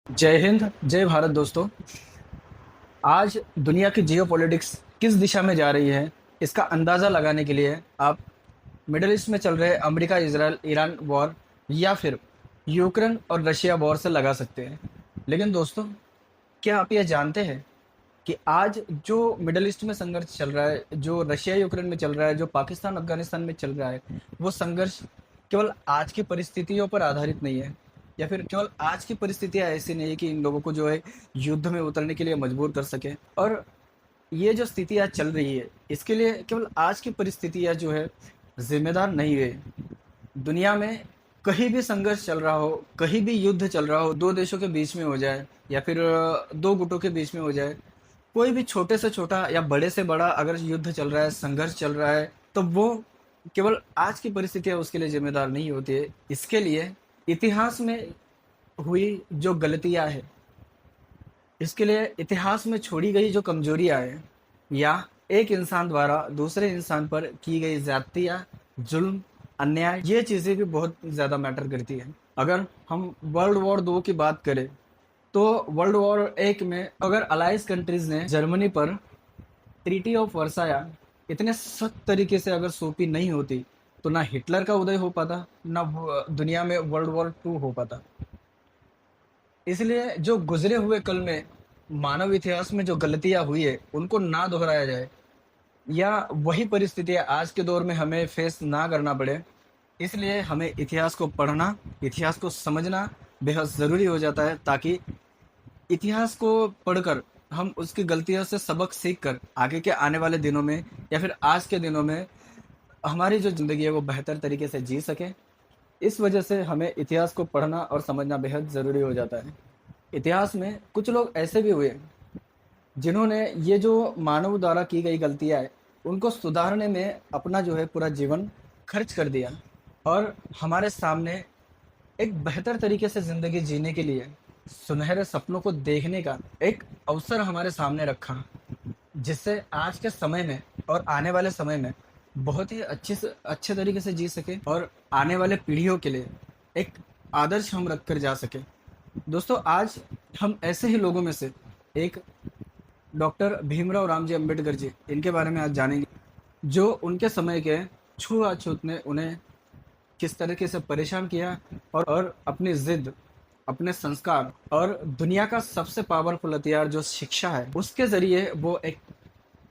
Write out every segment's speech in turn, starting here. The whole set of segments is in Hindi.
जय हिंद, जय भारत दोस्तों। आज दुनिया की जियोपॉलिटिक्स किस दिशा में जा रही है, इसका अंदाज़ा लगाने के लिए आप मिडल ईस्ट में चल रहे अमेरिका, इज़राइल, ईरान वॉर या फिर यूक्रेन और रशिया वॉर से लगा सकते हैं। लेकिन दोस्तों, क्या आप यह जानते हैं कि आज जो मिडल ईस्ट में संघर्ष चल रहा है, जो रशिया यूक्रेन में चल रहा है, जो पाकिस्तान अफगानिस्तान में चल रहा है, वो संघर्ष केवल आज की परिस्थितियों पर आधारित नहीं है, या फिर केवल आज की परिस्थितियां ऐसी नहीं है कि इन लोगों को जो है युद्ध में उतरने के लिए मजबूर कर सके। और ये जो स्थिति आज चल रही है, इसके लिए केवल आज की परिस्थितियां जो है जिम्मेदार नहीं है। दुनिया में कहीं भी संघर्ष चल रहा हो, कहीं भी युद्ध चल रहा हो, दो देशों के बीच में हो जाए या फिर दो गुटों के बीच में हो जाए, कोई भी छोटे से छोटा या बड़े से बड़ा अगर युद्ध चल रहा है, संघर्ष चल रहा है, तो वो केवल आज की परिस्थितियां उसके लिए जिम्मेदार नहीं होती है। इसके लिए इतिहास में हुई जो गलतियां है, इसके लिए इतिहास में छोड़ी गई जो कमजोरियां हैं, या एक इंसान द्वारा दूसरे इंसान पर की गई ज्यादतियां, जुल्म, अन्याय, ये चीजें भी बहुत ज्यादा मैटर करती हैं। अगर हम वर्ल्ड वॉर 2 की बात करें, तो वर्ल्ड वॉर एक में अगर अलाइज कंट्रीज ने जर्मनी पर ट्रीटी ऑफ वर्साया इतने सख्त तरीके से अगर सौंपी नहीं होती, तो ना हिटलर का उदय हो पाता, ना दुनिया में वर्ल्ड वॉर 2 हो पाता। इसलिए जो गुजरे हुए कल में मानव इतिहास में जो गलतियां हुई है, उनको ना दोहराया जाए, या वही परिस्थितियां आज के दौर में हमें फेस ना करना पड़े, इसलिए हमें इतिहास को पढ़ना, इतिहास को समझना बेहद ज़रूरी हो जाता है, ताकि इतिहास को पढ़कर हम उसकी गलतियों से सबक सीख कर आगे के आने वाले दिनों में या फिर आज के दिनों में हमारी जो ज़िंदगी है वो बेहतर तरीके से जी सकें। इस वजह से हमें इतिहास को पढ़ना और समझना बेहद ज़रूरी हो जाता है। इतिहास में कुछ लोग ऐसे भी हुए जिन्होंने ये जो मानव द्वारा की गई गलतियाँ है, उनको सुधारने में अपना जो है पूरा जीवन खर्च कर दिया, और हमारे सामने एक बेहतर तरीके से ज़िंदगी जीने के लिए सुनहरे सपनों को देखने का एक अवसर हमारे सामने रखा, जिससे आज के समय में और आने वाले समय में बहुत ही अच्छे तरीके से जी सके, और आने वाले पीढ़ियों के लिए एक आदर्श हम रख कर जा सके। दोस्तों, आज हम ऐसे ही लोगों में से एक डॉक्टर भीमराव रामजी अंबेडकर जी, इनके बारे में आज जानेंगे, जो उनके समय के छूआछूत ने उन्हें किस तरीके से परेशान किया, और अपनी जिद, अपने संस्कार और दुनिया का सबसे पावरफुल हथियार जो शिक्षा है, उसके जरिए वो एक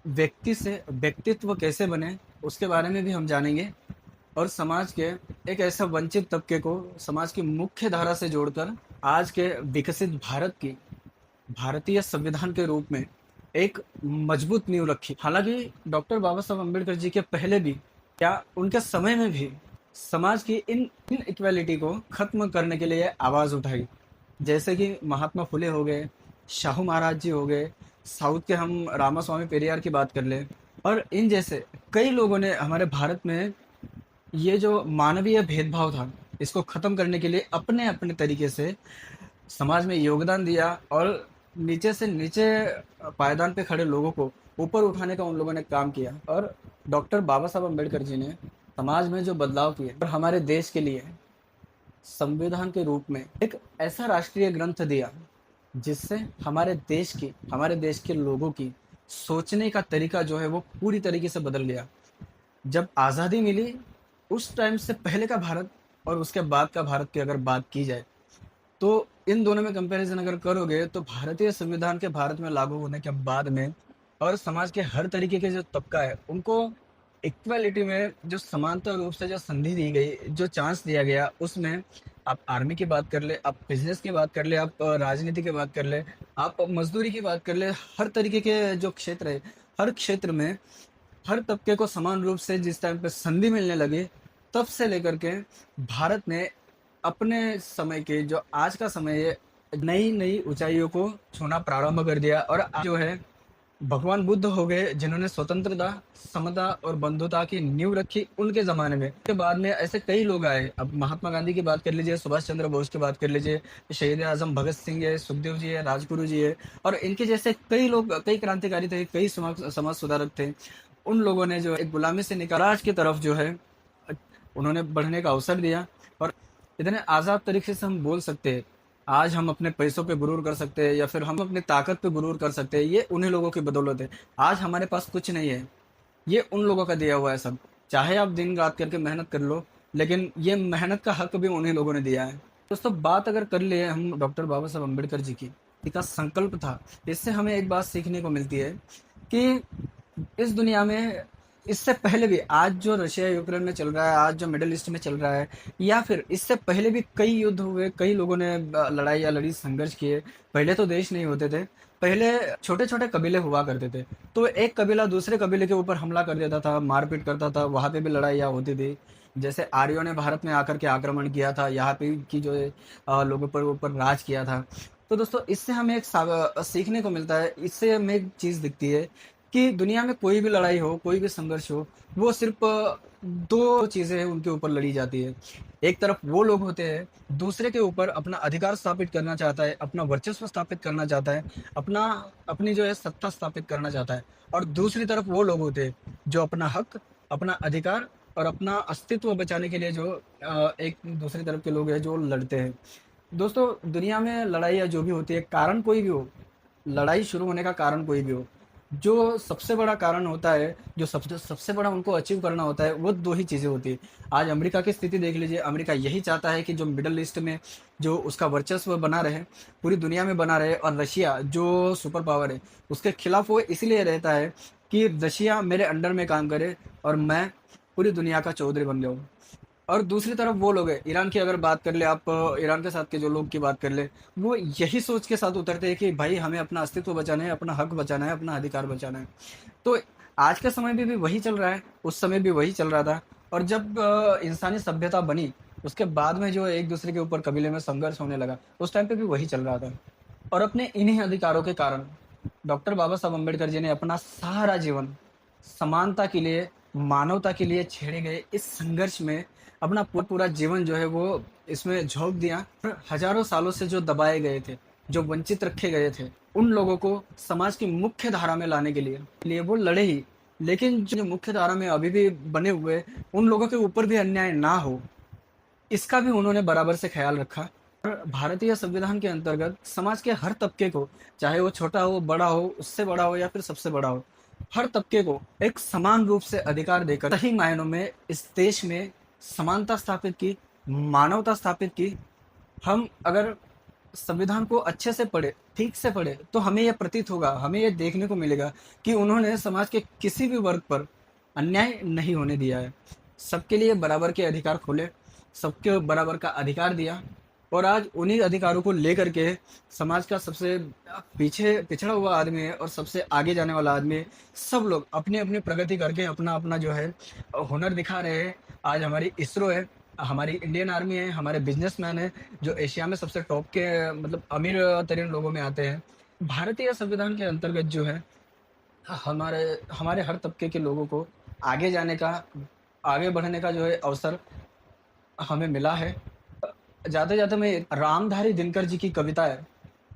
व्यक्ति से व्यक्तित्व कैसे बने, उसके बारे में भी हम जानेंगे। और समाज के एक ऐसा वंचित तबके को समाज की मुख्य धारा से जोड़कर आज के विकसित भारत की भारतीय संविधान के रूप में एक मजबूत नींव रखी। हालांकि डॉक्टर बाबा साहब अम्बेडकर जी के पहले भी, क्या उनके समय में भी, समाज की इन इक्वालिटी को खत्म करने के लिए आवाज उठाई। जैसे कि महात्मा फुले हो गए, शाहू महाराज जी हो गए, साउथ के हम रामास्वामी पेरियार की बात कर लें, और इन जैसे कई लोगों ने हमारे भारत में ये जो मानवीय भेदभाव था, इसको खत्म करने के लिए अपने अपने तरीके से समाज में योगदान दिया, और नीचे से नीचे पायदान पे खड़े लोगों को ऊपर उठाने का उन लोगों ने काम किया। और डॉक्टर बाबा साहब अम्बेडकर जी ने समाज में जो बदलाव किए, और हमारे देश के लिए संविधान के रूप में एक ऐसा राष्ट्रीय ग्रंथ दिया, जिससे हमारे देश के लोगों की सोचने का तरीका जो है वो पूरी तरीके से बदल गया। जब आज़ादी मिली, उस टाइम से पहले का भारत और उसके बाद का भारत की अगर बात की जाए, तो इन दोनों में कंपैरिजन अगर करोगे, तो भारतीय संविधान के भारत में लागू होने के बाद में और समाज के हर तरीके के जो तबका है, उनको इक्वालिटी में जो समांतर रूप से जो संधि दी गई, जो चांस दिया गया, उसमें आप आर्मी की बात कर ले, आप बिजनेस की बात कर ले, आप राजनीति की बात कर ले, आप मजदूरी की बात कर ले, हर तरीके के जो क्षेत्र है, हर क्षेत्र में हर तबके को समान रूप से जिस टाइम पे संधि मिलने लगी, तब से लेकर के भारत ने अपने समय के जो आज का समय है, नई नई ऊंचाइयों को छूना प्रारंभ कर दिया। और आज जो है भगवान बुद्ध हो गए, जिन्होंने स्वतंत्रता, समता और बंधुता की नींव रखी उनके जमाने में। के बाद में ऐसे कई लोग आए, अब महात्मा गांधी की बात कर लीजिए, सुभाष चंद्र बोस की बात कर लीजिए, शहीद आजम भगत सिंह है, सुखदेव जी है, राजगुरु जी है, और इनके जैसे कई लोग, कई क्रांतिकारी थे, कई समाज सुधारक थे। उन लोगों ने जो एक गुलामी से निकाल राज की तरफ जो है उन्होंने बढ़ने का अवसर दिया, और इतने आज़ाद तरीके से हम बोल सकते हैं आज हम अपने पैसों पे गुरूर कर सकते हैं या फिर हम अपनी ताकत पे गुरूर कर सकते हैं, ये उन्हीं लोगों की बदौलत है। आज हमारे पास कुछ नहीं है, ये उन लोगों का दिया हुआ है सब। चाहे आप दिन रात करके मेहनत कर लो, लेकिन ये मेहनत का हक भी उन्हीं लोगों ने दिया है। दोस्तों, बात अगर कर लिए हम डॉक्टर बाबा साहब अम्बेडकर जी की, इनका संकल्प था, इससे हमें एक बात सीखने को मिलती है कि इस दुनिया में इससे पहले भी, आज जो रशिया यूक्रेन में चल रहा है, आज जो मिडिल ईस्ट में चल रहा है, या फिर इससे पहले भी कई युद्ध हुए, कई लोगों ने लड़ाई या लड़ी संघर्ष किए। पहले तो देश नहीं होते थे, पहले छोटे छोटे कबीले हुआ करते थे। तो एक कबीला दूसरे कबीले के ऊपर हमला कर देता था, मारपीट करता था, वहां पे भी लड़ाइयाँ होती थी। जैसे आर्यों ने भारत में आकर के आक्रमण किया था, यहाँ पे की जो लोगों पर ऊपर राज किया था। तो दोस्तों, इससे हमें एक सीखने को मिलता है, इससे हमें एक चीज दिखती है कि दुनिया में कोई भी लड़ाई हो, कोई भी संघर्ष हो, वो सिर्फ दो चीजें हैं उनके ऊपर लड़ी जाती है। एक तरफ वो लोग होते हैं दूसरे के ऊपर अपना अधिकार स्थापित करना चाहता है, अपना वर्चस्व स्थापित करना चाहता है, अपना अपनी जो है सत्ता स्थापित करना चाहता है। और दूसरी तरफ वो लोग होते हैं जो अपना हक, अपना अधिकार और अपना अस्तित्व बचाने के लिए जो एक दूसरी तरफ के लोग हैं जो लड़ते हैं। दोस्तों, दुनिया में लड़ाइयाँ जो भी होती है, कारण कोई भी हो, लड़ाई शुरू होने का कारण कोई भी हो, जो सबसे बड़ा कारण होता है, जो सबसे बड़ा उनको अचीव करना होता है, वो दो ही चीज़ें होती है। आज अमेरिका की स्थिति देख लीजिए, अमेरिका यही चाहता है कि जो मिडल ईस्ट में जो उसका वर्चस्व बना रहे, पूरी दुनिया में बना रहे, और रशिया जो सुपर पावर है उसके खिलाफ वो इसलिए रहता है कि रशिया मेरे अंडर में काम करे और मैं पूरी दुनिया का चौधरी बन जाऊँ। और दूसरी तरफ वो लोग हैं, ईरान की अगर बात कर ले आप, ईरान के साथ के जो लोग की बात कर ले, वो यही सोच के साथ उतरते हैं कि भाई हमें अपना अस्तित्व बचाना है, अपना हक बचाना है, अपना अधिकार बचाना है। तो आज के समय में भी वही चल रहा है, उस समय भी वही चल रहा था। और जब इंसानी सभ्यता बनी, उसके बाद में जो एक दूसरे के ऊपर कबीले में संघर्ष होने लगा, उस टाइम पे भी वही चल रहा था। और अपने इन्हीं अधिकारों के कारण डॉक्टर बाबा साहब अम्बेडकर जी ने अपना सारा जीवन समानता के लिए, मानवता के लिए छेड़े गए इस संघर्ष में अपना पूरा जीवन जो है वो इसमें झोंक दिया। और हजारों सालों से जो दबाए गए थे, जो वंचित रखे गए थे, उन लोगों को समाज की मुख्य धारा में लाने के लिए वो लड़े ही। लेकिन जो मुख्य धारा में अभी भी बने हुए, उन लोगों के ऊपर भी अन्याय ना हो, इसका भी उन्होंने बराबर से ख्याल रखा। और भारतीय संविधान के अंतर्गत समाज के हर तबके को, चाहे वो छोटा हो, बड़ा हो, उससे बड़ा हो या फिर सबसे बड़ा हो, हर तबके को एक समान रूप से अधिकार देकर सही मायनों में इस देश में समानता स्थापित की, मानवता स्थापित की। हम अगर संविधान को अच्छे से पढ़े, ठीक से पढ़े, तो हमें यह प्रतीत होगा, हमें यह देखने को मिलेगा कि उन्होंने समाज के किसी भी वर्ग पर अन्याय नहीं होने दिया है। सबके लिए बराबर के अधिकार खोले, सबके बराबर का अधिकार दिया। और आज उन्हीं अधिकारों को लेकर के समाज का सबसे पीछे पिछड़ा हुआ आदमी है और सबसे आगे जाने वाला आदमी है, सब लोग अपनी अपनी प्रगति करके अपना अपना जो है हुनर दिखा रहे हैं। आज हमारी इसरो है, हमारी इंडियन आर्मी है, हमारे बिजनेसमैन है जो एशिया में सबसे टॉप के मतलब अमीर तरीन लोगों में आते हैं। भारतीय संविधान के अंतर्गत जो है हमारे हमारे हर तबके के लोगों को आगे जाने का, आगे बढ़ने का जो है अवसर हमें मिला है। जाते जाते मैं रामधारी दिनकर जी की कविता है,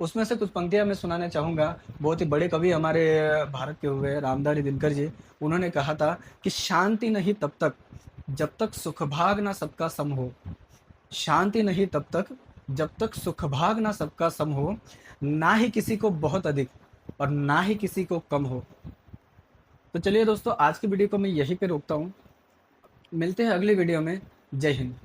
उसमें से कुछ पंक्तियां मैं सुनाना चाहूंगा। बहुत ही बड़े कवि हमारे भारत के हुए रामधारी दिनकर जी। उन्होंने कहा था कि शांति नहीं तब तक जब तक सुख भाग ना सबका सम हो। शांति नहीं तब तक जब तक सुख भाग ना सबका सम हो, ना ही किसी को बहुत अधिक और ना ही किसी को कम हो। तो चलिए दोस्तों, आज की वीडियो को मैं यहीं पे रोकता हूँ। मिलते हैं अगली वीडियो में। जय हिंद।